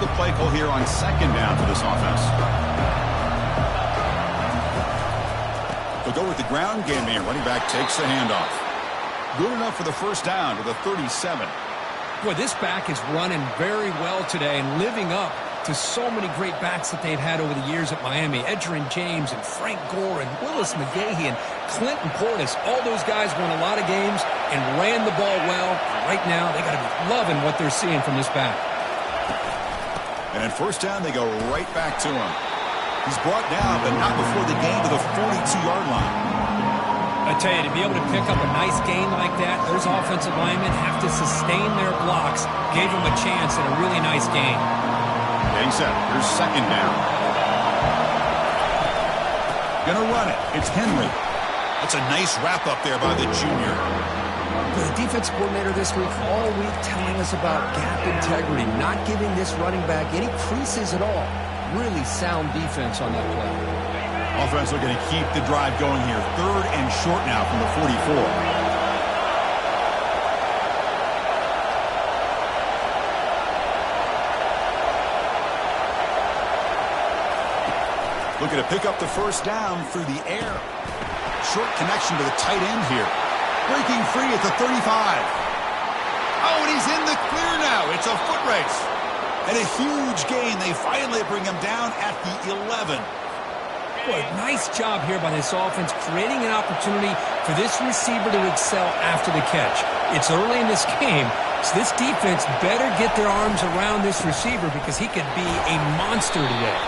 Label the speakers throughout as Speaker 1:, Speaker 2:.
Speaker 1: the play call here on second down for this offense? They'll go with the ground game here. Running back takes the handoff. Good enough for the first down to the 37.
Speaker 2: Boy, this back is running very well today and living up to so many great backs that they've had over the years at Miami. Edgerrin James and Frank Gore and Willis McGahee and Clinton Portis. All those guys won a lot of games and ran the ball well. Right now, they got to be loving what they're seeing from this back.
Speaker 1: And first down, they go right back to him. He's brought down, but not before the gain to the 42-yard line.
Speaker 2: I tell you, to be able to pick up a nice gain like that, those offensive linemen have to sustain their blocks. Gave them a chance at a really nice gain.
Speaker 1: Getting set. Here's second down. Gonna run it. It's Henry. That's a nice wrap up there by the junior.
Speaker 2: The defense coordinator this week, all week telling us about gap integrity, not giving this running back any creases at all. Really sound defense on that play.
Speaker 1: Offense looking to keep the drive going here. Third and short now from the 44. Looking to pick up the first down through the air. Short connection to the tight end here. Breaking free at the 35. Oh, and he's in the clear now. It's a foot race. And a huge gain. They finally bring him down at the 11.
Speaker 2: Boy, nice job here by this offense, creating an opportunity for this receiver to excel after the catch. It's early in this game, so this defense better get their arms around this receiver because he could be a monster today.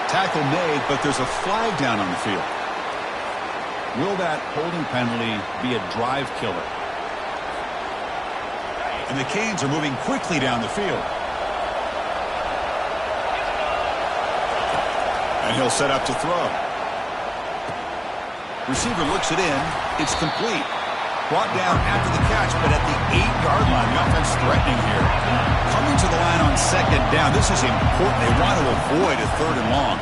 Speaker 1: Tackle made, but there's a flag down on the field. Will that holding penalty be a drive killer? And the Canes are moving quickly down the field. And he'll set up to throw. Receiver looks it in. It's complete. Brought down after the catch, but at the 8-yard line, the offense threatening here. Coming to the line on second down. This is important. They want to avoid a third and long.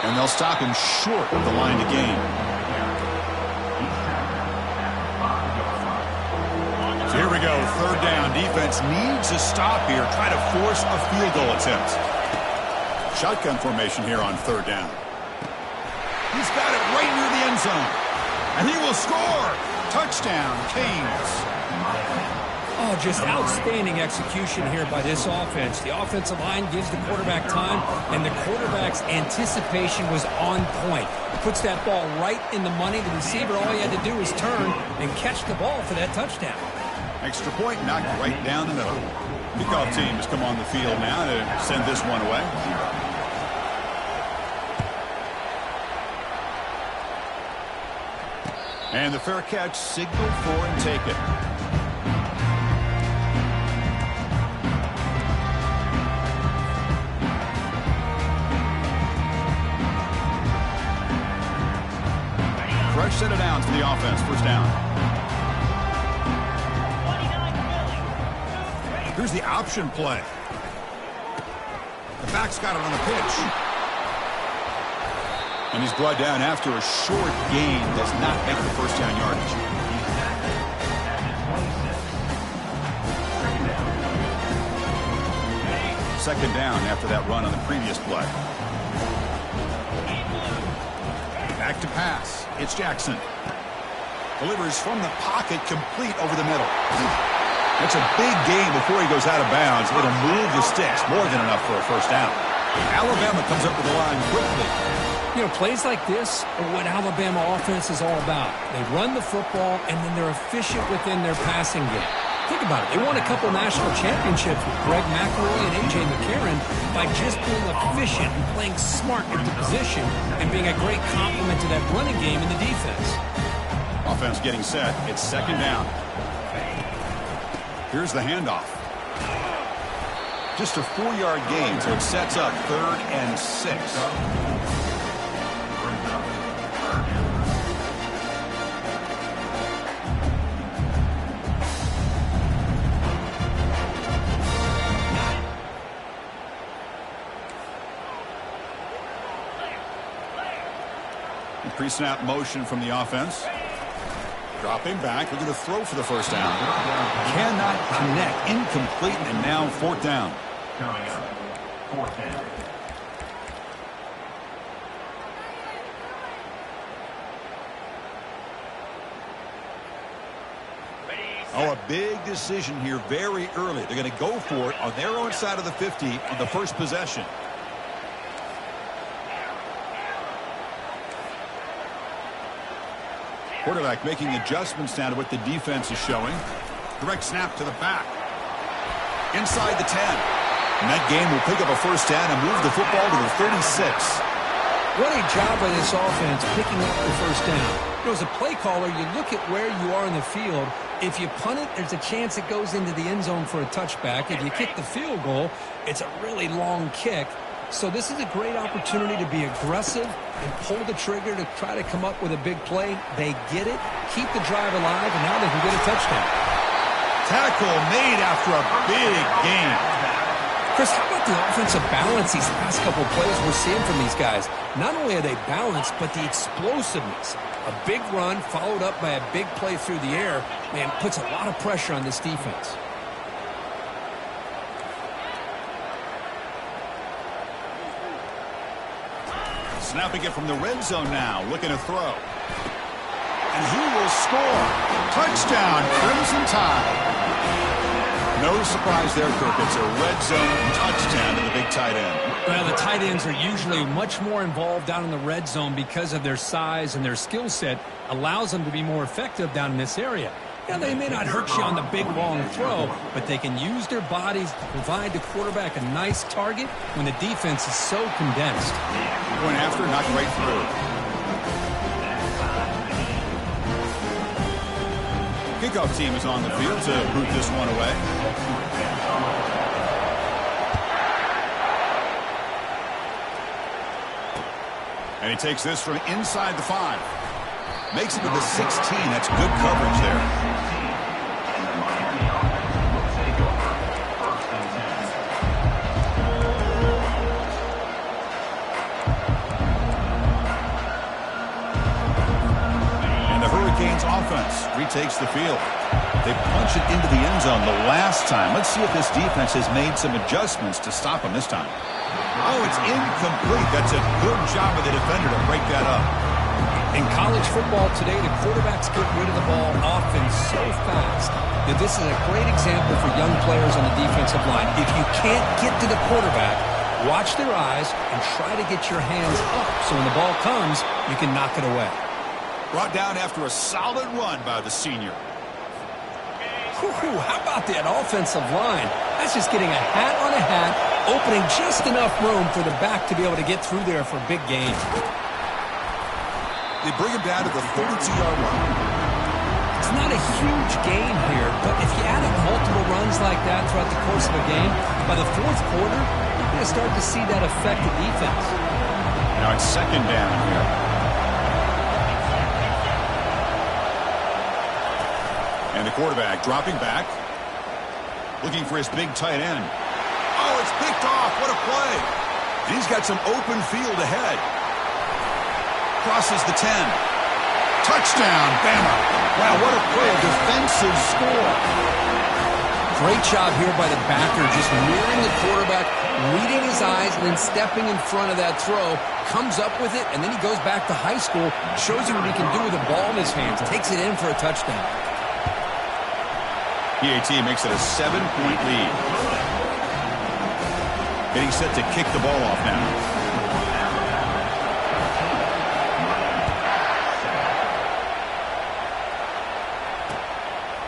Speaker 1: And they'll stop him short of the line to gain. So here we go. Third down. Defense needs a stop here. Try to force a field goal attempt. Shotgun formation here on third down. He's got it right near the end zone. And he will score. Touchdown, Canes.
Speaker 2: Oh, just outstanding execution here by this offense. The offensive line gives the quarterback time, and the quarterback's anticipation was on point. Puts that ball right in the money. The receiver, all he had to do was turn and catch the ball for that touchdown.
Speaker 1: Extra point knocked right down the middle. Kickoff team has come on the field now to send this one away. And the fair catch signaled for and taken. Fresh set of downs for the offense. First down. Here's the option play. The back's got it on the pitch. And he's brought down after a short gain. Does not make the first down yardage. Second down after that run on the previous play. Back to pass. It's Jackson. Delivers from the pocket, complete over the middle. That's a big gain before he goes out of bounds. It'll move the sticks. More than enough for a first down. Alabama comes up with the line quickly.
Speaker 2: You know, plays like this are what Alabama offense is all about. They run the football, and then they're efficient within their passing game. Think about it. They won a couple national championships with Greg McElroy and A.J. McCarron by just being efficient and playing smart at the position and being a great complement to that running game in the defense.
Speaker 1: Offense getting set. It's second down. Here's the handoff. Just a 4-yard gain, so it sets up 3rd and 6. Pre-snap motion from the offense. Dropping back, looking to throw for the first down. Cannot connect, incomplete, and now fourth down.
Speaker 3: Coming up, fourth down.
Speaker 1: Oh, a big decision here very early. They're going to go for it on their own side of the 50 on the first possession. Quarterback making adjustments now to what the defense is showing. Direct snap to the back. Inside the 10. And that game will pick up a first down and move the football to the 36.
Speaker 2: What a job by this offense picking up the first down. You know, as a play caller, you look at where you are in the field. If you punt it, there's a chance it goes into the end zone for a touchback. If you kick the field goal, it's a really long kick. So this is a great opportunity to be aggressive and pull the trigger to try to come up with a big play. They get it, keep the drive alive, and now they can get a touchdown.
Speaker 1: Tackle made after a big gain.
Speaker 2: Chris, how about the offensive balance these last couple of plays we're seeing from these guys? Not only are they balanced, but the explosiveness. A big run followed up by a big play through the air, man, puts a lot of pressure on this defense.
Speaker 1: Snapping it from the red zone now, looking to throw. And he will score. Touchdown, Crimson Tide. No surprise there, Kirk. It's a red zone touchdown to the big tight end.
Speaker 2: Well, the tight ends are usually much more involved down in the red zone because of their size, and their skill set allows them to be more effective down in this area. Yeah, they may not hurt you on the big, long throw, but they can use their bodies to provide the quarterback a nice target when the defense is so condensed.
Speaker 1: Going after, not right through. Kickoff team is on the field to boot this one away. And he takes this from inside the 5. Makes it to the 16. That's good coverage there. Offense retakes the field. They punch it into the end zone the last time. Let's see if this defense has made some adjustments to stop them this time. Oh, it's incomplete. That's a good job of the defender to break that up.
Speaker 2: In college football today, the quarterbacks get rid of the ball often so fast that this is a great example for young players on the defensive line. If you can't get to the quarterback, watch their eyes and try to get your hands up so when the ball comes, you can knock it away.
Speaker 1: Brought down after a solid run by the senior.
Speaker 2: How about that offensive line? That's just getting a hat on a hat, opening just enough room for the back to be able to get through there for a big gain.
Speaker 1: They bring him down to the 32-yard line.
Speaker 2: It's not a huge gain here, but if you add up multiple runs like that throughout the course of a game, by the fourth quarter, you're going to start to see that affect the defense.
Speaker 1: Now it's second down here. And the quarterback dropping back, looking for his big tight end. Oh, it's picked off. What a play. And he's got some open field ahead. Crosses the 10. Touchdown, Bama. Wow, what a play. A defensive score.
Speaker 2: Great job here by the backer, just mirroring the quarterback, reading his eyes, and then stepping in front of that throw. Comes up with it, and then he goes back to high school, shows you what he can do with the ball in his hands. Takes it in for a touchdown.
Speaker 1: PAT makes it a 7-point lead. Getting set to kick the ball off now.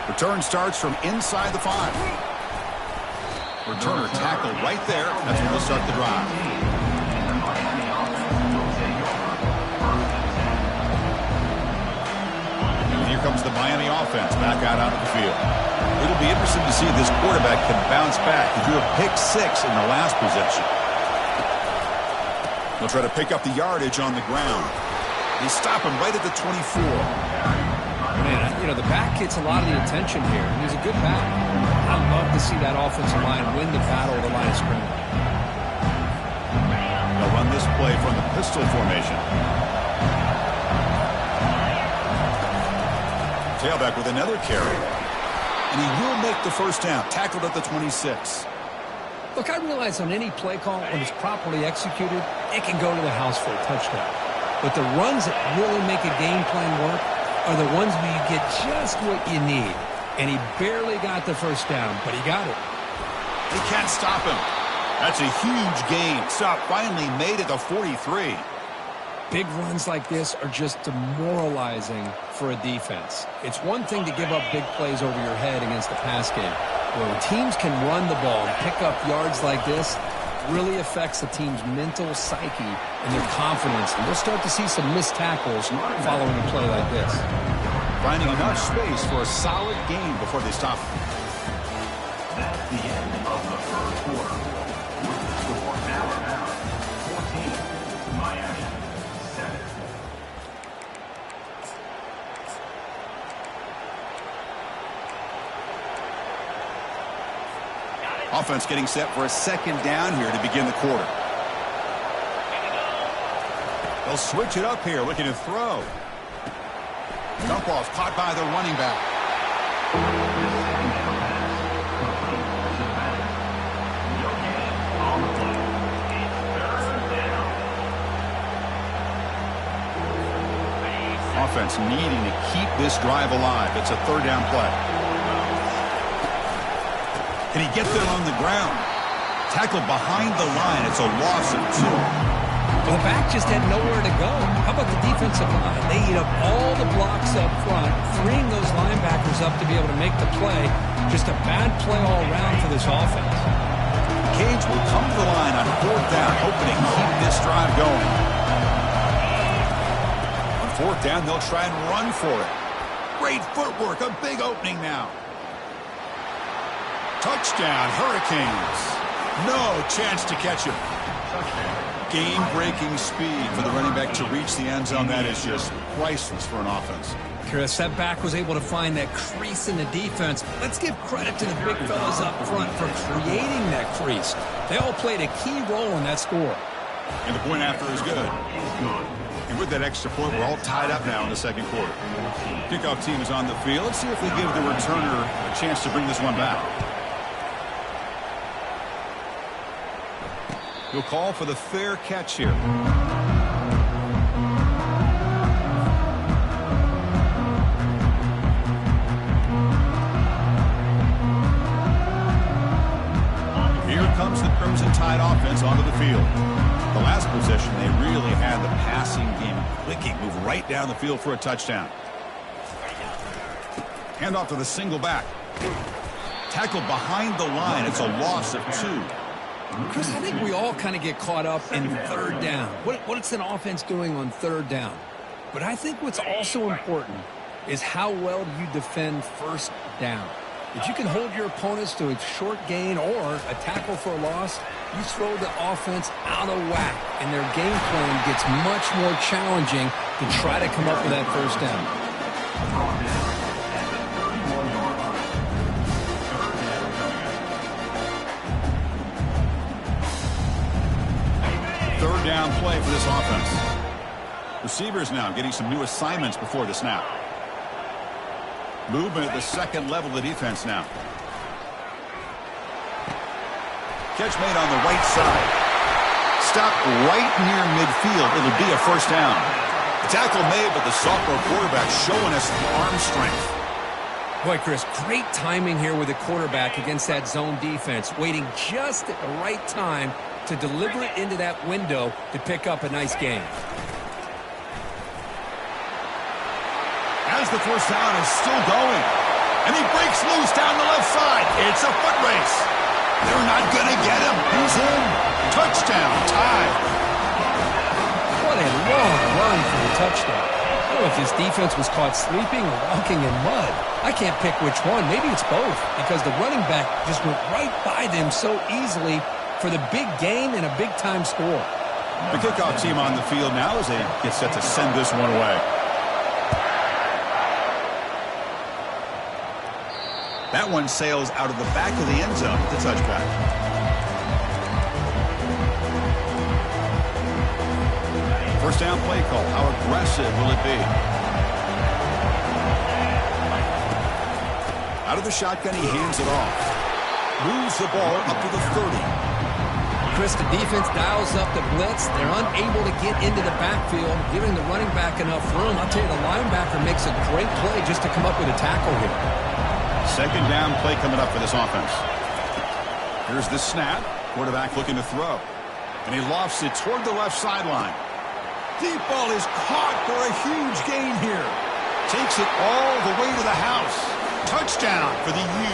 Speaker 1: Return starts from inside the 5. Returner tackled right there. That's when they'll start the drive. And here comes the Miami offense back out onto the field. It'll be interesting to see if this quarterback can bounce back. He drew a pick 6 in the last possession. They'll try to pick up the yardage on the ground. They stop him right at the 24.
Speaker 2: Man, you know, the back gets a lot of the attention here. He's a good back. I'd love to see that offensive line win the battle of the line of scrimmage.
Speaker 1: They'll run this play from the pistol formation. tailback with another carry. And he will make the first down. Tackled at the 26.
Speaker 2: Look, I realize on any play call, when it's properly executed, it can go to the house for a touchdown. But the runs that really make a game plan work are the ones where you get just what you need. And he barely got the first down, but he got it.
Speaker 1: They can't stop him. That's a huge gain. Stop finally made at the 43.
Speaker 2: Big runs like this are just demoralizing for a defense. It's one thing to give up big plays over your head against the pass game. When teams can run the ball and pick up yards like this, it really affects the team's mental psyche and their confidence. And we'll start to see some missed tackles following a play like this.
Speaker 1: Finding enough space for a solid gain before they stop him.
Speaker 3: That's the end of the first quarter. Score now around 14. Miami 7.
Speaker 1: Offense getting set for a second down here to begin the quarter. They'll switch it up here, looking to throw. Dump off caught by the running back. Offense needing to keep this drive alive. It's a third down play. Can he get there on the ground? Tackled behind the line. It's a loss of 2.
Speaker 2: Well, the back just had nowhere to go. How about the defensive line? They eat up all the blocks up front, freeing those linebackers up to be able to make the play. Just a bad play all around for this offense.
Speaker 1: Cage will come to the line on fourth down, hoping to keep this drive going. On fourth down, they'll try and run for it. Great footwork, a big opening now. Touchdown, Hurricanes. No chance to catch him. Game-breaking speed for the running back to reach the end zone. That is just priceless for an offense.
Speaker 2: Chris, that back was able to find that crease in the defense. Let's give credit to the big fellas up front for creating that crease. They all played a key role in that score.
Speaker 1: And the point after is good. And with that extra point, we're all tied up now in the second quarter. Kickoff team is on the field. Let's see if they give the returner a chance to bring this one back. He'll call for the fair catch here. Here comes the Crimson Tide offense onto the field. The last possession, they really had the passing game clicking. Move right down the field for a touchdown. Hand off to the single back. Tackled behind the line. It's a loss of 2.
Speaker 2: Chris, I think we all kind of get caught up in third down. What's an offense doing on third down? But I think what's also important is how well you defend first down. If you can hold your opponents to a short gain or a tackle for a loss, you throw the offense out of whack, and their game plan gets much more challenging to try to come up with that first down.
Speaker 1: Third down play for this offense. Receivers now getting some new assignments before the snap. Movement at the second level of the defense now. Catch made on the right side. Stop right near midfield. It'll be a first down. The tackle made, but the sophomore quarterback showing us the arm strength.
Speaker 2: Boy, Chris, great timing here with the quarterback against that zone defense, waiting just at the right time to deliver it into that window to pick up a nice gain.
Speaker 1: As the first down is still going, and he breaks loose down the left side. It's a foot race. They're not going to get him. He's in. Touchdown, Tide.
Speaker 2: What a long run for the touchdown. I don't know if this defense was caught sleeping or walking in mud. I can't pick which one. Maybe it's both, because the running back just went right by them so easily for the big gain and a big-time score.
Speaker 1: The kickoff team on the field now as they get set to send this one away. That one sails out of the back of the end zone with the touchback. First down play call. How aggressive will it be? Out of the shotgun, he hands it off. Moves the ball up to the 30.
Speaker 2: Chris, the defense dials up the blitz. They're unable to get into the backfield, giving the running back enough room. I'll tell you, the linebacker makes a great play just to come up with a tackle here.
Speaker 1: Second down play coming up for this offense. Here's the snap. Quarterback looking to throw. And he lofts it toward the left sideline. Deep ball is caught for a huge gain here. Takes it all the way to the house. Touchdown for the U.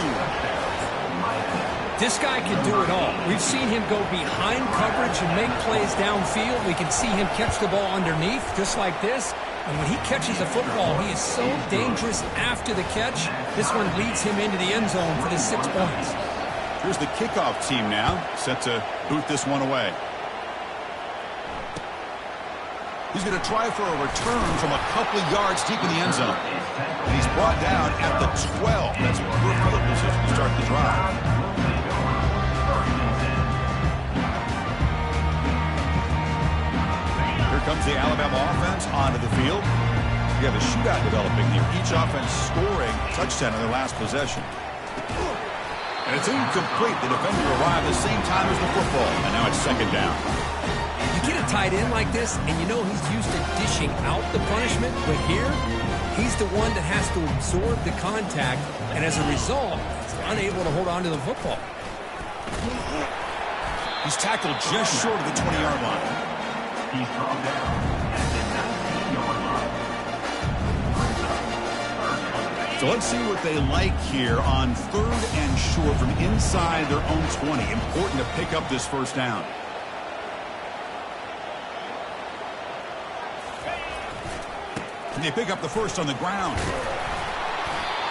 Speaker 2: This guy can do it all. We've seen him go behind coverage and make plays downfield. We can see him catch the ball underneath, just like this. And when he catches a football, he is so dangerous after the catch. This one leads him into the end zone for the 6 points.
Speaker 1: Here's the kickoff team now, set to boot this one away. He's going to try for a return from a couple of yards deep in the end zone. And he's brought down at the 12. That's a poor field position to start the drive. Here comes the Alabama offense onto the field. We have a shootout developing here. Each offense scoring a touchdown in their last possession. And it's incomplete. The defender arrived the same time as the football. And now it's second down.
Speaker 2: You get a tight end like this, and you know he's used to dishing out the punishment. But here, he's the one that has to absorb the contact. And as a result, he's unable to hold on to the football.
Speaker 1: He's tackled just short of the 20-yard line.
Speaker 3: He's brought down at the 19-yard line.
Speaker 1: So let's see what they like here on 3rd and short from inside their own 20. Important to pick up this first down. And they pick up the first on the ground.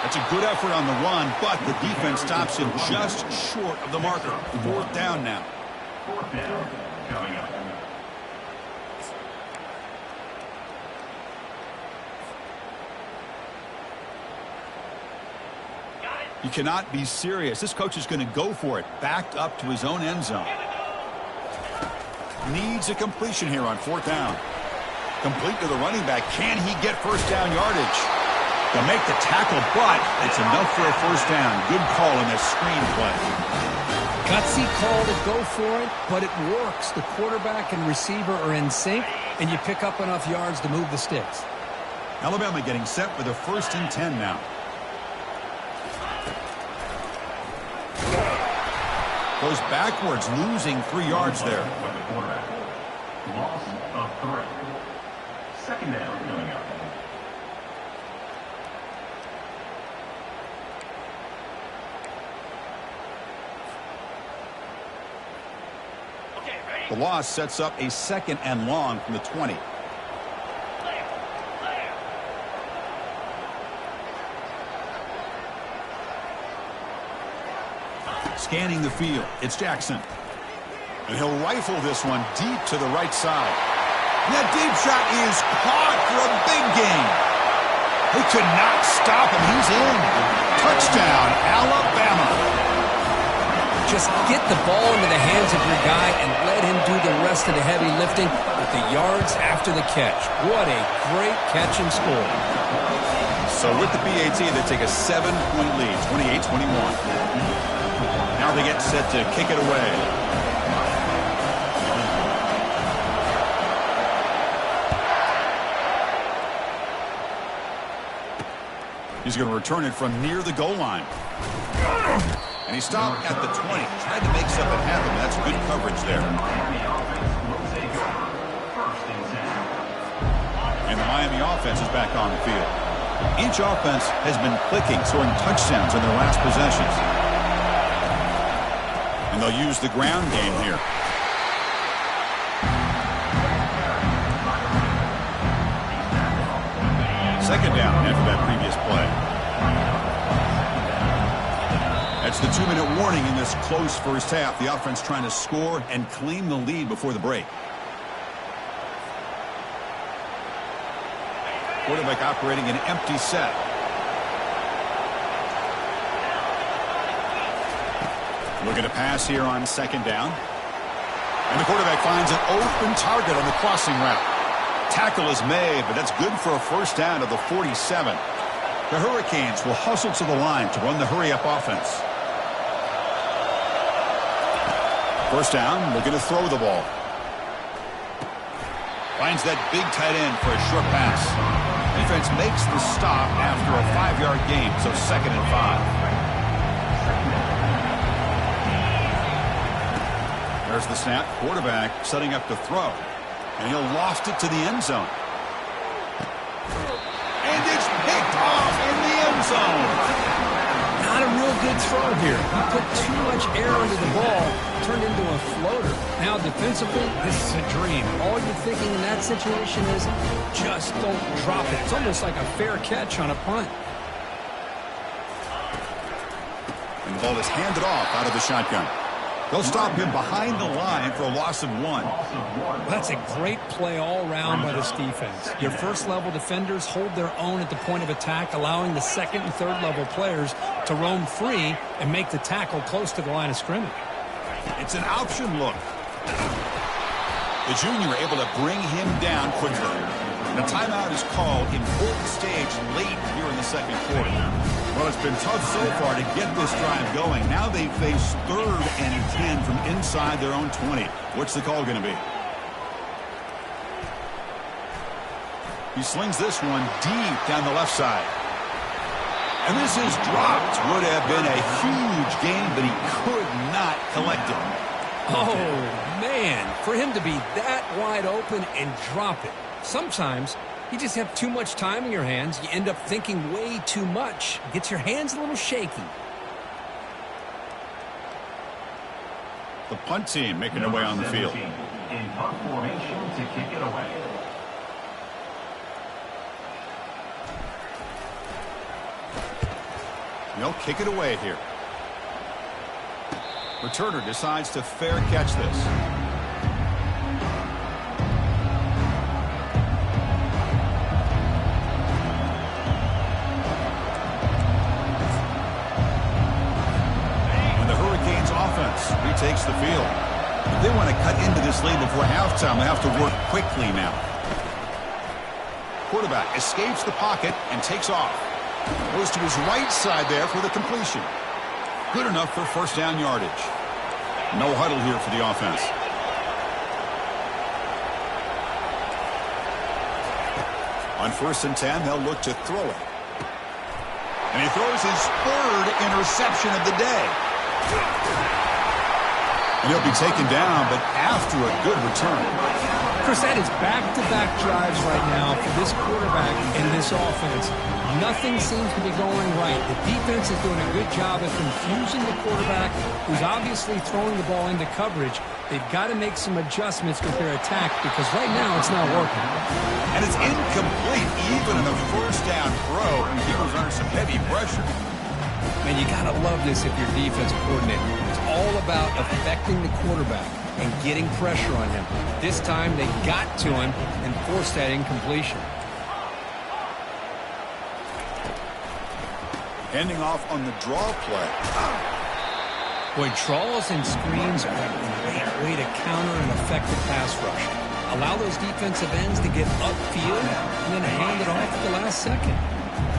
Speaker 1: That's a good effort on the run, but the defense stops him just short of the marker. 4th down now.
Speaker 3: 4th down coming up.
Speaker 1: You cannot be serious. This coach is going to go for it. Backed up to his own end zone. Needs a completion here on 4th down. Complete to the running back. Can he get first down yardage? They'll make the tackle, but it's enough for a first down. Good call in this screen play.
Speaker 2: Gutsy call to go for it, but it works. The quarterback and receiver are in sync, and you pick up enough yards to move the sticks.
Speaker 1: Alabama getting set for the 1st and 10 now. Goes backwards, losing 3 yards there.
Speaker 3: With the quarterback. Loss of 3. Second down coming up.
Speaker 1: The loss sets up a 2nd and long from the 20. Scanning the field, it's Jackson. And he'll rifle this one deep to the right side. And that deep shot is caught for a big gain. They could not stop him. He's in. Touchdown, Alabama.
Speaker 2: Just get the ball into the hands of your guy and let him do the rest of the heavy lifting with the yards after the catch. What a great catch and score.
Speaker 1: So with the PAT, they take a 7-point lead, 28-21. Now they get set to kick it away. He's going to return it from near the goal line. And he stopped at the 20. Tried to make something happen. That's good coverage there. And the Miami offense is back on the field. Each offense has been clicking, scoring touchdowns in their last possessions. And they'll use the ground game here. Second down after that previous play. That's the 2-minute warning in this close first half. The offense trying to score and claim the lead before the break. Quarterback operating an empty set. Looking to pass here on second down. And the quarterback finds an open target on the crossing route. Tackle is made, but that's good for a first down to the 47. The Hurricanes will hustle to the line to run the hurry-up offense. First down, looking to throw the ball. Finds that big tight end for a short pass. Defense makes the stop after a 5-yard gain, so 2nd and 5. There's the snap. Quarterback setting up to throw. And he'll loft it to the end zone. And it's picked off in the end zone.
Speaker 2: Not a real good throw here. He put too much air into the ball, turned into a floater. Now defensively, this is a dream. All you're thinking in that situation is just don't drop it. It's almost like a fair catch on a punt.
Speaker 1: And the ball is handed off out of the shotgun. They'll stop him behind the line for a loss of 1.
Speaker 2: Well, that's a great play all around by this defense. Your first-level defenders hold their own at the point of attack, allowing the second and third-level players to roam free and make the tackle close to the line of scrimmage.
Speaker 1: It's an option look. The junior able to bring him down quickly. The timeout is called, important stage late here in the second quarter. Well, it's been tough so far to get this drive going. Now they face 3rd and 10 from inside their own 20. What's the call going to be? He slings this one deep down the left side. And this is dropped. Would have been a huge gain, but he could not collect it.
Speaker 2: Oh, man. For him to be that wide open and drop it. Sometimes you just have too much time in your hands. You end up thinking way too much. Gets your hands a little shaky.
Speaker 1: The punt team making their way on the field.
Speaker 3: In punt formation to kick it away.
Speaker 1: They'll kick it away here. Returner decides to fair catch this. Retakes the field. If they want to cut into this lead before halftime, they have to work quickly now. Quarterback escapes the pocket and takes off. Goes to his right side there for the completion. Good enough for first down yardage. No huddle here for the offense. On 1st and 10, they'll look to throw it. And he throws his 3rd interception of the day. And he'll be taken down, but after a good return.
Speaker 2: Chris, that is back-to-back drives right now for this quarterback and this offense. Nothing seems to be going right. The defense is doing a good job of confusing the quarterback, who's obviously throwing the ball into coverage. They've got to make some adjustments with their attack because right now it's not working.
Speaker 1: And it's incomplete even in the first down throw. And he was under some heavy pressure.
Speaker 2: Man, you got to love this if you're defensive coordinator. It's all about affecting the quarterback and getting pressure on him. This time they got to him and forced that incompletion.
Speaker 1: Handing off on the draw play.
Speaker 2: Boy, draws and screens are a great way to counter an effective pass rush. Allow those defensive ends to get upfield and then hand it off at the last second.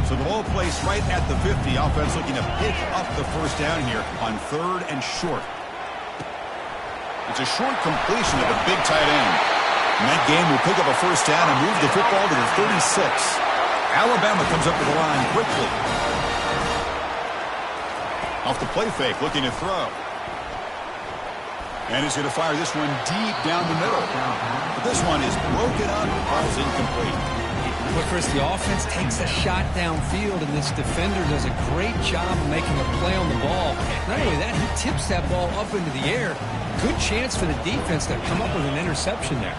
Speaker 1: So the ball placed right at the 50. Offense looking to pick up the first down here on 3rd and short. It's a short completion of the big tight end. And that game will pick up a first down and move the football to the 36. Alabama comes up to the line quickly. Off the play fake, looking to throw. And he's going to fire this one deep down the middle. But this one is broken up. Ball's incomplete.
Speaker 2: But Chris, the offense takes a shot downfield, and this defender does a great job of making a play on the ball. Not only that, he tips that ball up into the air. Good chance for the defense to come up with an interception there.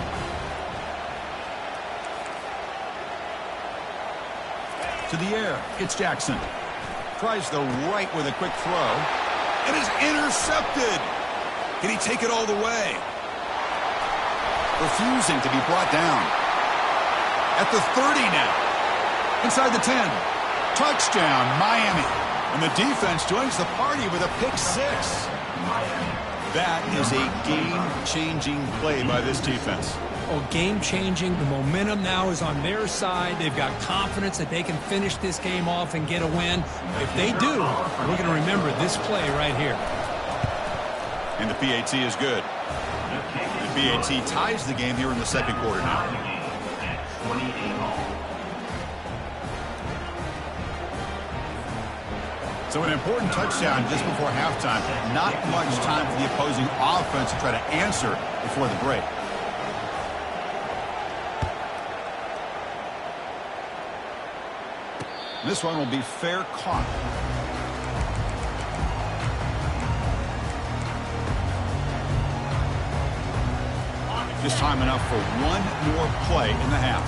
Speaker 1: To the air, it's Jackson. Tries the right with a quick throw. And is intercepted. Can he take it all the way? Refusing to be brought down. At the 30 now. Inside the 10. Touchdown, Miami. And the defense joins the party with a pick 6. That is a game-changing play by this defense.
Speaker 2: Oh, game-changing. The momentum now is on their side. They've got confidence that they can finish this game off and get a win. If they do, we're going to remember this play right here.
Speaker 1: And the PAT is good. The PAT ties the game here in the second quarter now. So an important touchdown just before halftime. Not much time for the opposing offense to try to answer before the break. This one will be fair caught. Just time enough for one more play in the half.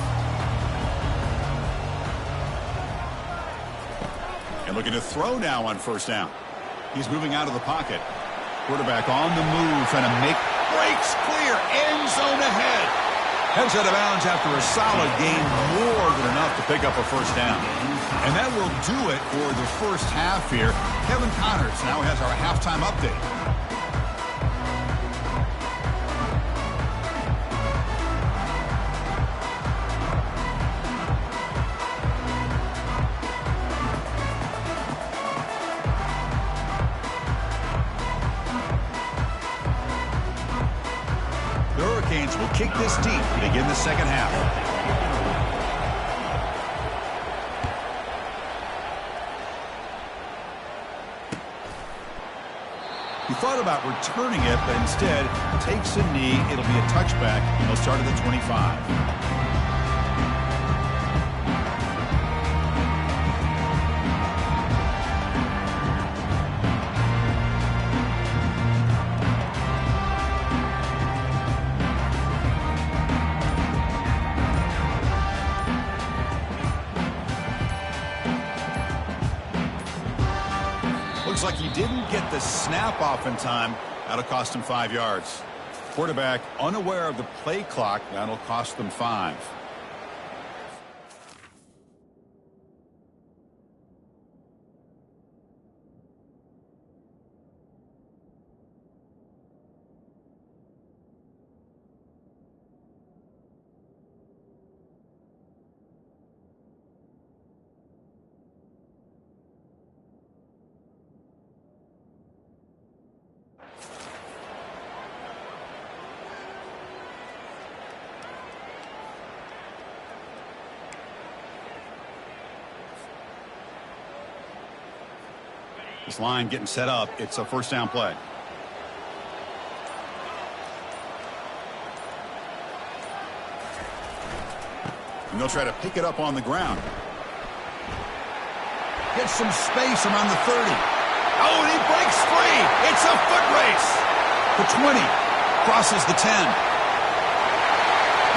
Speaker 1: And looking to throw now on first down. He's moving out of the pocket. Quarterback on the move, trying to make breaks clear. End zone ahead. Heads out of bounds after a solid gain, more than enough to pick up a first down. And that will do it for the first half here. Kevin Connors now has our halftime update. Will kick this deep to begin the second half. He thought about returning it, but instead takes a knee. It'll be a touchback, and he'll start at the 25. Looks like he didn't get the snap off in time. That'll cost him 5 yards. Quarterback unaware of the play clock. That'll cost them 5. This line getting set up. It's a first down play. And they'll try to pick it up on the ground. Gets some space around the 30. Oh, and he breaks free. It's a foot race. The 20. Crosses the 10.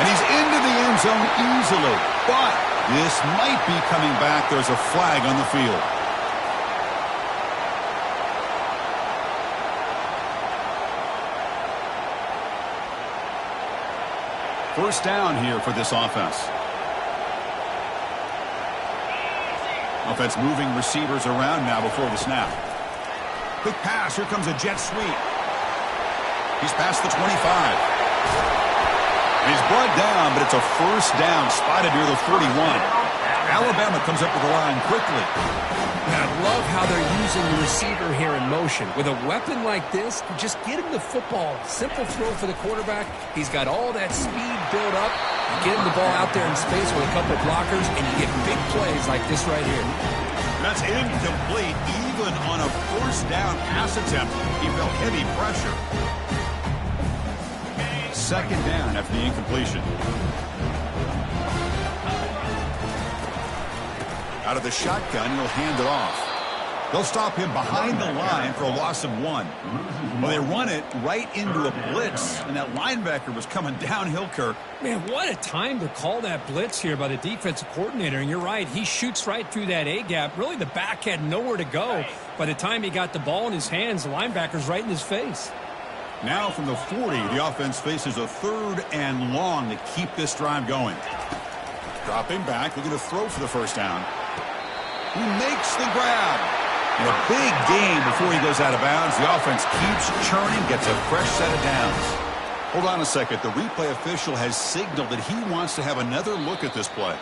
Speaker 1: And he's into the end zone easily. But this might be coming back. There's a flag on the field. First down here for this offense. Offense moving receivers around now before the snap. Quick pass. Here comes a jet sweep. He's past the 25. He's brought down, but it's a first down spotted near the 41. Alabama comes up with the line quickly.
Speaker 2: And I love how they're using the receiver here in motion. With a weapon like this, just get him the football. Simple throw for the quarterback. He's got all that speed built up. You get him the ball out there in space with a couple of blockers, and you get big plays like this right here.
Speaker 1: That's incomplete. Even on a first down pass attempt, he felt heavy pressure. Second down after the incompletion. Out of the shotgun, he'll hand it off. They'll stop him behind the line for a loss of 1. Well, they run it right into a blitz, and that linebacker was coming downhill, Kirk.
Speaker 2: Man, what a time to call that blitz here by the defensive coordinator. And you're right, he shoots right through that A-gap. Really, the back had nowhere to go. By the time he got the ball in his hands, the linebacker's right in his face.
Speaker 1: Now from the 40, the offense faces a 3rd and long to keep this drive going. Dropping back, looking to throw for the first down. He makes the grab. And a big gain before he goes out of bounds. The offense keeps churning, gets a fresh set of downs. Hold on a second. The replay official has signaled that he wants to have another look at this play.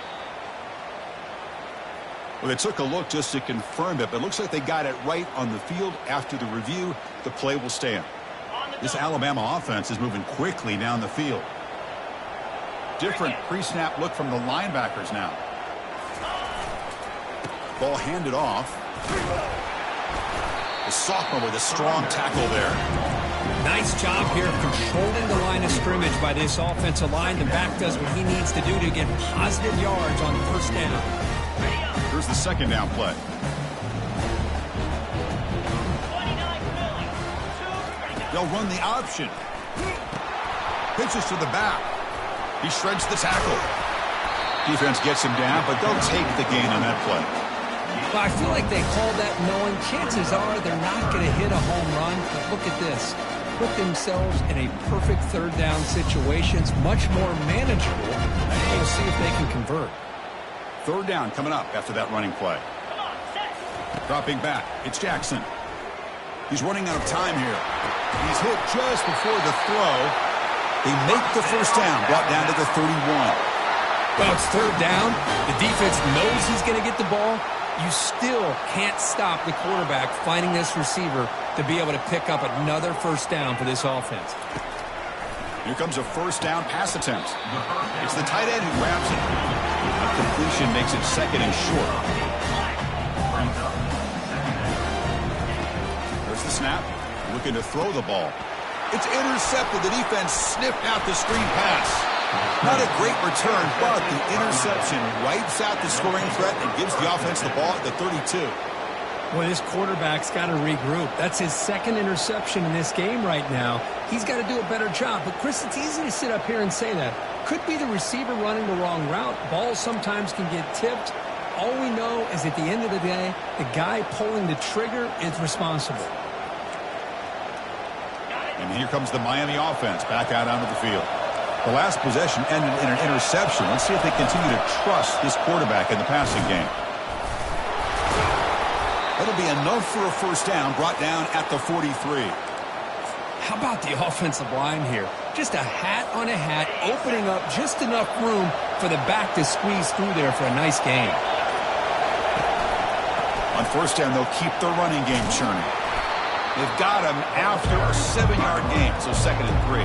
Speaker 1: Well, they took a look just to confirm it, but it looks like they got it right on the field. After the review, the play will stand. This Alabama offense is moving quickly down the field. Different pre-snap look from the linebackers now. Ball handed off. The sophomore with a strong tackle there.
Speaker 2: Nice job here of controlling the line of scrimmage by this offensive line. The back does what he needs to do to get positive yards on first down.
Speaker 1: Here's the second down play. They'll run the option. Pitches to the back. He shreds the tackle. Defense gets him down, but they'll take the gain on that play.
Speaker 2: Well, I feel like they called that knowing chances are they're not going to hit a home run. But look at this. Put themselves in a perfect third down situation. It's much more manageable. And we'll see if they can convert.
Speaker 1: Third down coming up after that running play. Dropping back. It's Jackson. He's running out of time here. He's hit just before the throw. They make the first down, brought down to the 31.
Speaker 2: Well, it's third down. The defense knows he's going to get the ball. You still can't stop the quarterback finding this receiver to be able to pick up another first down for this offense.
Speaker 1: Here comes a first down pass attempt. It's the tight end who grabs it. A completion makes it second and short. There's the snap. Looking to throw the ball. It's intercepted. The defense sniffed out the screen pass. Not a great return, but the interception wipes out the scoring threat and gives the offense the ball at the 32.
Speaker 2: Well, this quarterback's got to regroup. That's his second interception in this game right now. He's got to do a better job. But, Chris, it's easy to sit up here and say that. Could be the receiver running the wrong route. Balls sometimes can get tipped. All we know is at the end of the day, the guy pulling the trigger is responsible.
Speaker 1: And here comes the Miami offense back out onto the field. The last possession ended in an interception. Let's see if they continue to trust this quarterback in the passing game. That'll be enough for a first down, brought down at the 43.
Speaker 2: How about the offensive line here? Just a hat on a hat, opening up just enough room for the back to squeeze through there for a nice gain.
Speaker 1: On first down, they'll keep the running game churning. They've got him after a 7-yard gain, so second and 3.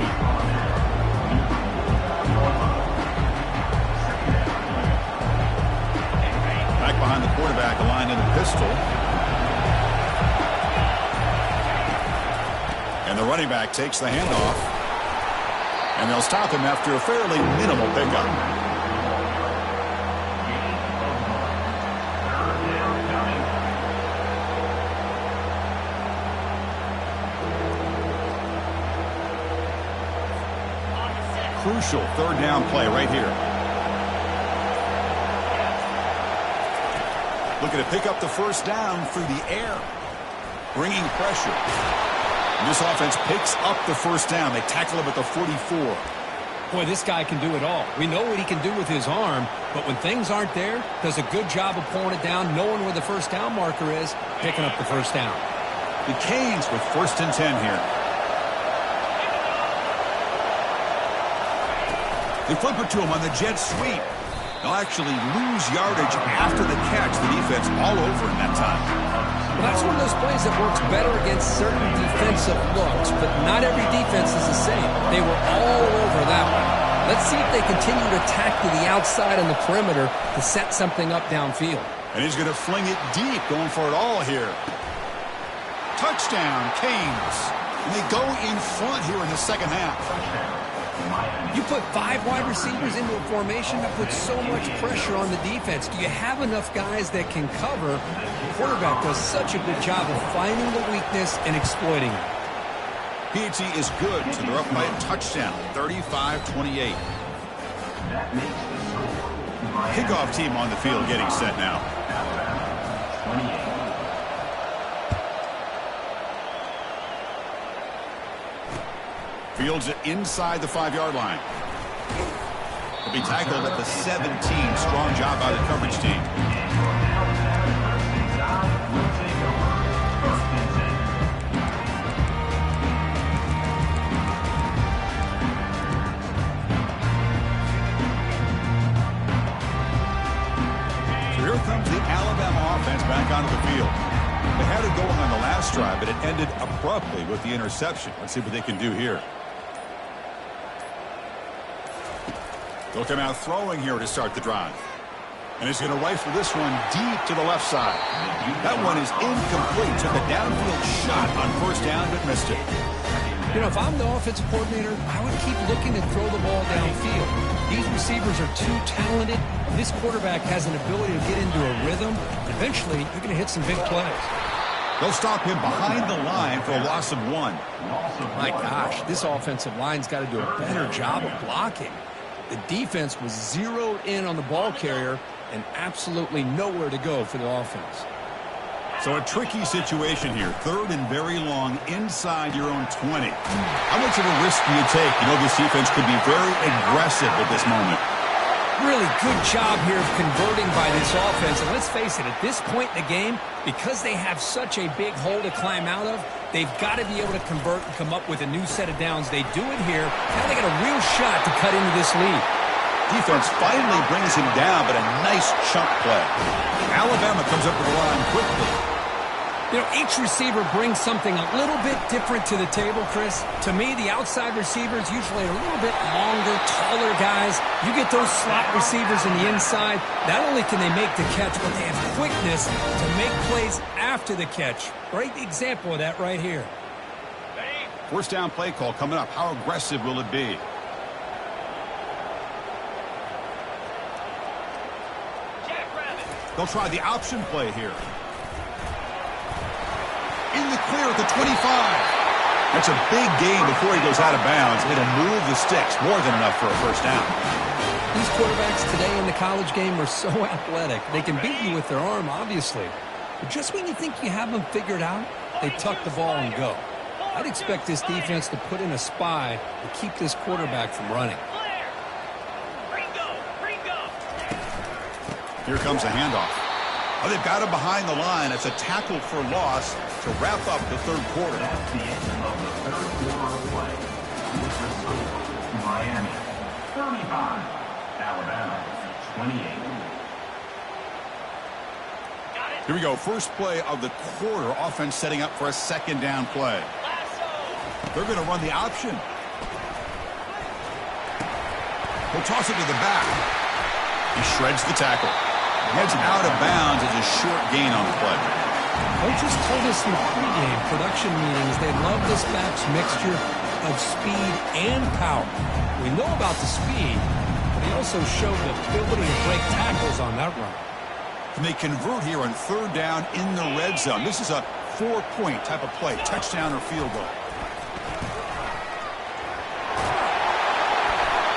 Speaker 1: Back behind the quarterback, aligned in the pistol. And the running back takes the handoff. And they'll stop him after a fairly minimal pickup. Crucial third down play right here. Looking to pick up the first down through the air. Bringing pressure. And this offense picks up the first down. They tackle him at the 44.
Speaker 2: Boy, this guy can do it all. We know what he can do with his arm, but when things aren't there, does a good job of pulling it down, knowing where the first down marker is, picking up the first down.
Speaker 1: The Canes with first and 10 here. They flip it to him on the jet sweep. They'll actually lose yardage after the catch. The defense all over in that time.
Speaker 2: Well, that's one of those plays that works better against certain defensive looks, but not every defense is the same. They were all over that one. Let's see if they continue to attack to the outside on the perimeter to set something up downfield.
Speaker 1: And he's going to fling it deep, going for it all here. Touchdown, Canes. And they go in front here in the second half.
Speaker 2: You put 5 wide receivers into a formation that puts so much pressure on the defense. Do you have enough guys that can cover? The quarterback does such a good job of finding the weakness and exploiting it.
Speaker 1: PAT is good, so they're up by a touchdown, 35-28. Kickoff team on the field getting set now. Fields it inside the 5-yard line. He'll be tackled at the 17. Strong job by the coverage team. Alabama offense back onto the field. They had it going on the last drive, but it ended abruptly with the interception. Let's see what they can do here. They'll come out throwing here to start the drive. And he's going to rifle this one deep to the left side. That one is incomplete. Took a downfield shot on first down, but missed it.
Speaker 2: You know, if I'm the offensive coordinator, I would keep looking to throw the ball downfield. These receivers are too talented. This quarterback has an ability to get into a rhythm. Eventually, you're going to hit some big plays.
Speaker 1: They'll stop him behind the line for a loss of 1.
Speaker 2: My gosh, this offensive line's got to do a better job of blocking. The defense was zeroed in on the ball carrier and absolutely nowhere to go for the offense.
Speaker 1: So a tricky situation here. 3rd and very long inside your own 20. How much of a risk do you take? You know this defense could be very aggressive at this moment.
Speaker 2: Really good job here of converting by this offense. And let's face it, at this point in the game, because they have such a big hole to climb out of, they've got to be able to convert and come up with a new set of downs. They do it here. Now they got a real shot to cut into this lead.
Speaker 1: Defense finally brings him down, but a nice chunk play. Alabama comes up with the line quickly.
Speaker 2: You know, each receiver brings something a little bit different to the table, Chris. To me, the outside receivers usually are a little bit longer, taller guys. You get those slot receivers in the inside, not only can they make the catch, but they have quickness to make plays after the catch. Great example of that right here.
Speaker 1: First down play call coming up. How aggressive will it be? They'll try the option play here. In the clear at the 25. That's a big gain before he goes out of bounds. It'll move the sticks. More than enough for a first down.
Speaker 2: These quarterbacks today in the college game are so athletic. They can beat you with their arm, obviously. But just when you think you have them figured out, they tuck the ball and go. I'd expect this defense to put in a spy to keep this quarterback from running.
Speaker 1: Here comes a handoff. Oh, they've got him behind the line. It's a tackle for loss to wrap up the 3rd quarter.
Speaker 3: That's the end of the 3rd quarter of play. With the score, Miami 35, Alabama 28.
Speaker 1: Here we go. First play of the quarter. Offense setting up for a 2nd down play. They're going to run the option. He'll toss it to the back. He shreds the tackle. Heads out of bounds as a short gain on the play.
Speaker 2: Coaches told us in pregame production meetings they love this back's mixture of speed and power. We know about the speed, but he also showed the ability to break tackles on that run.
Speaker 1: And they convert here on 3rd down in the red zone. This is a 4-point type of play, touchdown or field goal.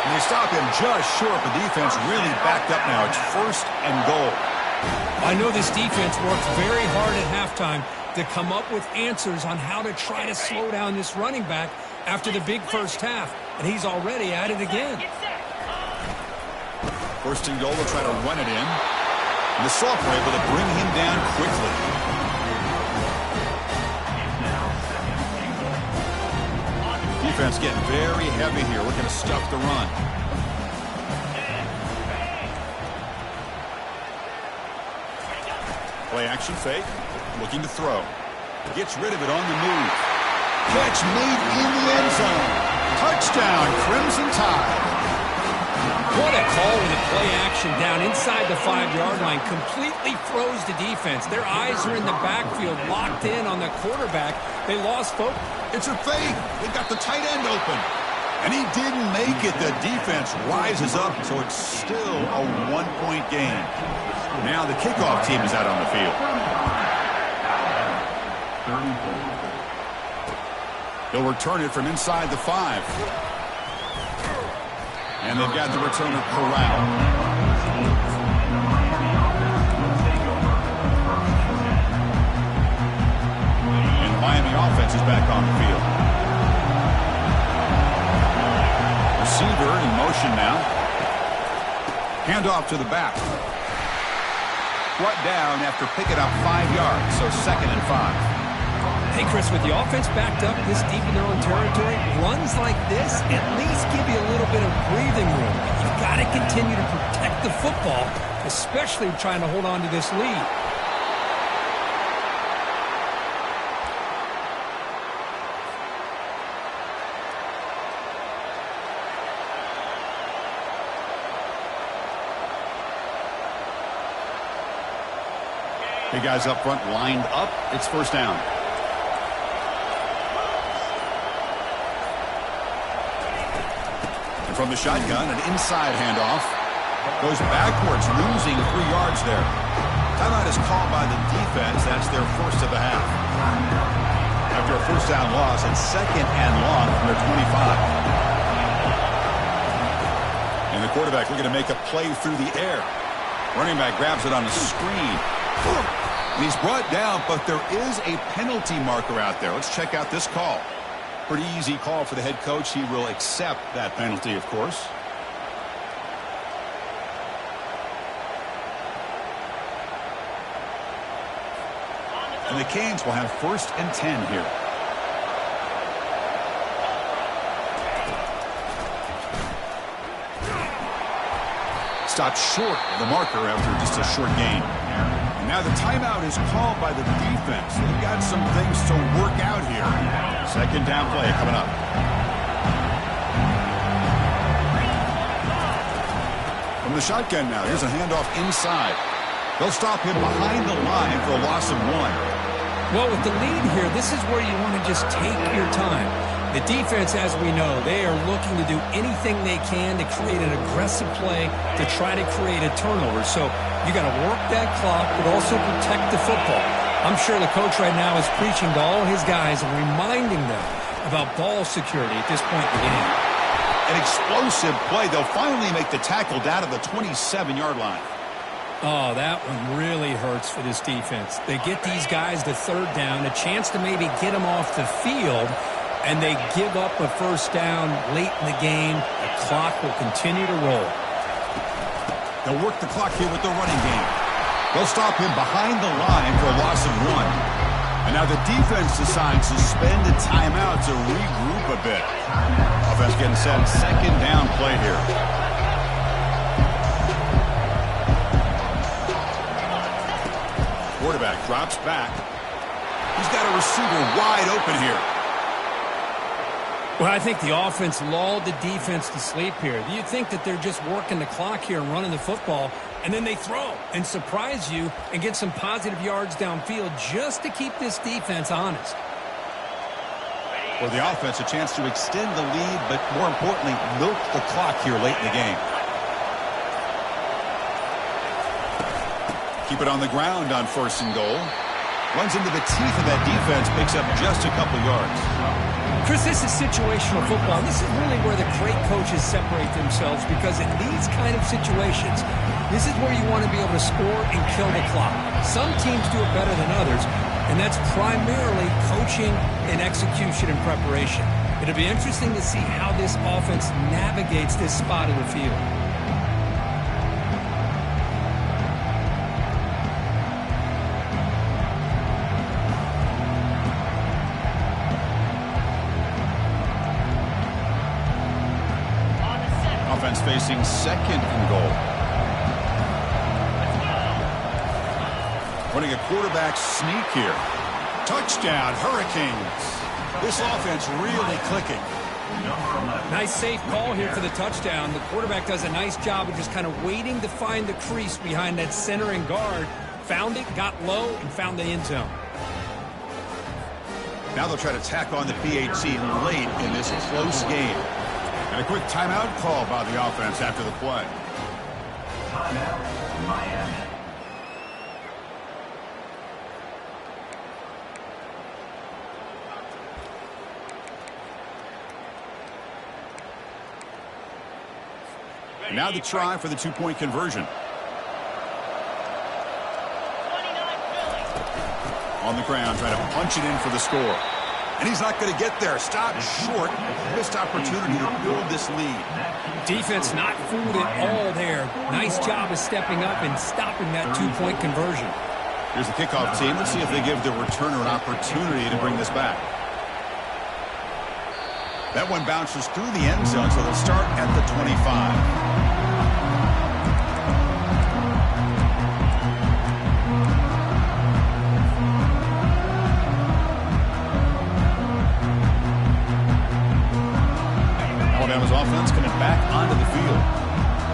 Speaker 1: And they stop him just short. The defense really backed up now. It's 1st and goal.
Speaker 2: I know this defense worked very hard at halftime to come up with answers on how to try to slow down this running back after the big first half. And he's already at it again.
Speaker 1: 1st and goal. They'll try to run it in. And the Sophomore able to bring him down quickly. Defense getting very heavy here. We're going to stuff the run. Play action fake. Looking to throw. Gets rid of it on the move. Catch made in the end zone. Touchdown, Crimson Tide.
Speaker 2: What a call with a play action down inside the 5-yard line. Completely throws the defense. Their eyes are in the backfield, locked in on the quarterback. They lost focus.
Speaker 1: It's a fake. They got the tight end open. And he didn't make it. The defense rises up, so it's still a 1-point game. Now the kickoff team is out on the field. They'll return it from inside the 5. And they've got the returner corralled. And the Miami offense is back on the field. Receiver in motion now. Handoff to the back. Brought down after picking up 5 yards, so 2nd and 5.
Speaker 2: Hey, Chris, with the offense backed up this deep in their own territory, runs like this at least give you a little bit of breathing room. You've got to continue to protect the football, especially trying to hold on to this lead.
Speaker 1: Hey, guys up front lined up. It's first down. And from the shotgun, an inside handoff. Goes backwards, losing 3 yards there. Timeout is called by the defense. That's their first of the half. After a first down loss, it's second and long from their 25. And the quarterback looking to make a play through the air. Running back grabs it on the screen. And he's brought down, but there is a penalty marker out there. Let's check out this call. Pretty easy call for the head coach. He will accept that penalty, of course. And the Canes will have first and 10 here. Stopped short of the marker after just a short gain. And now the timeout is called by the defense. They've got some things to work out here. Second down play coming up. From the shotgun now, here's a handoff inside. They'll stop him behind the line for a loss of 1.
Speaker 2: Well, with the lead here, this is where you want to just take your time. The defense, as we know, they are looking to do anything they can to create an aggressive play to try to create a turnover. So you got to work that clock, but also protect the football. I'm sure the coach right now is preaching to all his guys and reminding them about ball security at this point in the game.
Speaker 1: An explosive play. They'll finally make the tackle down to the 27-yard line.
Speaker 2: Oh, that one really hurts for this defense. They get these guys to third down, a chance to maybe get them off the field, and they give up a first down late in the game. The clock will continue to roll.
Speaker 1: They'll work the clock here with the running game. They'll stop him behind the line for a loss of 1. And now the defense decides to spend a timeout to regroup a bit. Offense getting set. Second down play here. Quarterback drops back. He's got a receiver wide open here.
Speaker 2: Well, I think the offense lulled the defense to sleep here. You think that they're just working the clock here and running the football, and then they throw and surprise you and get some positive yards downfield just to keep this defense honest.
Speaker 1: For the offense, a chance to extend the lead, but more importantly, milk the clock here late in the game. Keep it on the ground on first and goal. Runs into the teeth of that defense, picks up just a couple yards.
Speaker 2: Chris, this is situational football. This is really where the great coaches separate themselves, because in these kind of situations, this is where you want to be able to score and kill the clock. Some teams do it better than others, and that's primarily coaching and execution and preparation. It'll be interesting to see how this offense navigates this spot of the field.
Speaker 1: Offense facing second and goal. Running a quarterback sneak here. Touchdown, Hurricanes. This offense really clicking.
Speaker 2: Nice safe call here for the touchdown. The quarterback does a nice job of just kind of waiting to find the crease behind that center and guard. Found it, got low, and found the end zone.
Speaker 1: Now they'll try to tack on the PAT late in this close game. And a quick timeout call by the offense after the play.
Speaker 3: Timeout, Miami.
Speaker 1: And now the try for the two-point conversion. On the ground, trying to punch it in for the score. And he's not going to get there. Stopped short. Missed opportunity to build this lead.
Speaker 2: Defense not fooled at all there. Nice job of stepping up and stopping that two-point conversion.
Speaker 1: Here's the kickoff team. Let's see if they give the returner an opportunity to bring this back. That one bounces through the end zone, so they'll start at the 25. Alabama's offense coming back onto the field.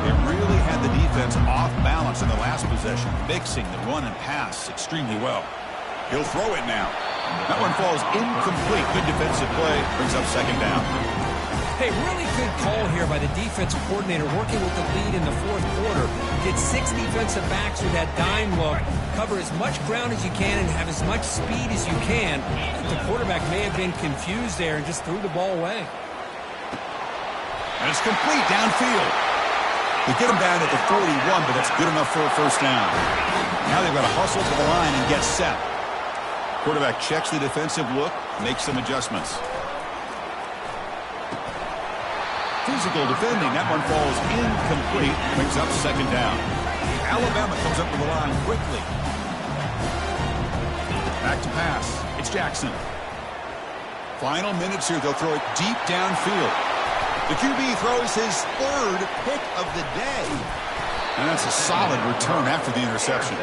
Speaker 1: They really had the defense off balance in the last pass possession, mixing the run and pass extremely well. He'll throw it now. That one falls incomplete. Good defensive play. Brings up second down.
Speaker 2: Hey, really good call here by the defensive coordinator working with the lead in the fourth quarter. Get 6 defensive backs with that dime look. Cover as much ground as you can and have as much speed as you can. The quarterback may have been confused there and just threw the ball away.
Speaker 1: And it's complete downfield. They get him down at the 41, but that's good enough for a first down. Now they've got to hustle to the line and get set. Quarterback checks the defensive look, makes some adjustments. Physical defending. That one falls incomplete. Brings up second down. Alabama comes up to the line quickly. Back to pass. It's Jackson. Final minutes here. They'll throw it deep downfield. The QB throws his 3rd pick of the day. And that's a solid return after the interception.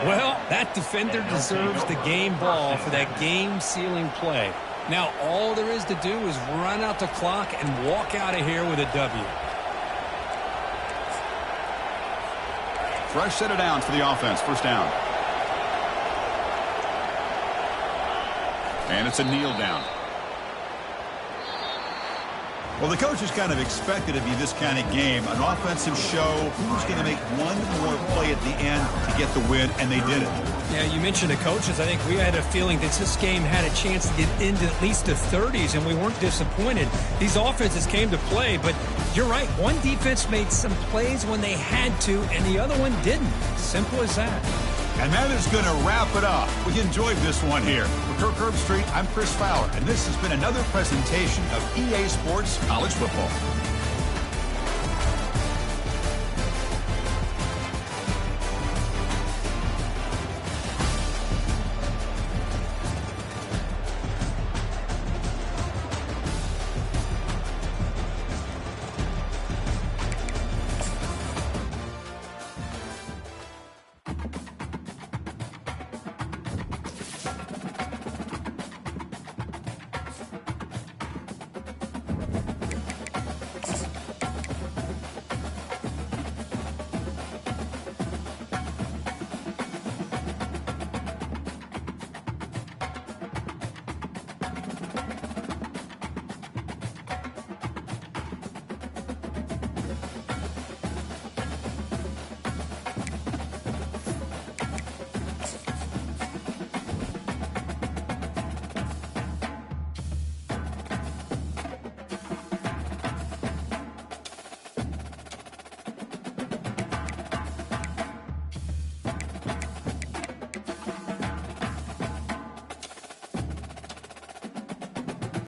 Speaker 2: Well, that defender deserves the game ball for that game-sealing play. Now, all there is to do is run out the clock and walk out of here with a W.
Speaker 1: Fresh set of downs for the offense. First down. And it's a kneel down. Well, the coaches kind of expected it to be this kind of game, an offensive show. Who's going to make one more play at the end to get the win, and they did it.
Speaker 2: Yeah, you mentioned the coaches. I think we had a feeling that this game had a chance to get into at least the 30s, and we weren't disappointed. These offenses came to play, but you're right. One defense made some plays when they had to, and the other one didn't. Simple as that.
Speaker 1: And that is going to wrap it up. We enjoyed this one here. For Kirk Herbstreit, I'm Chris Fowler, and this has been another presentation of EA Sports College Football.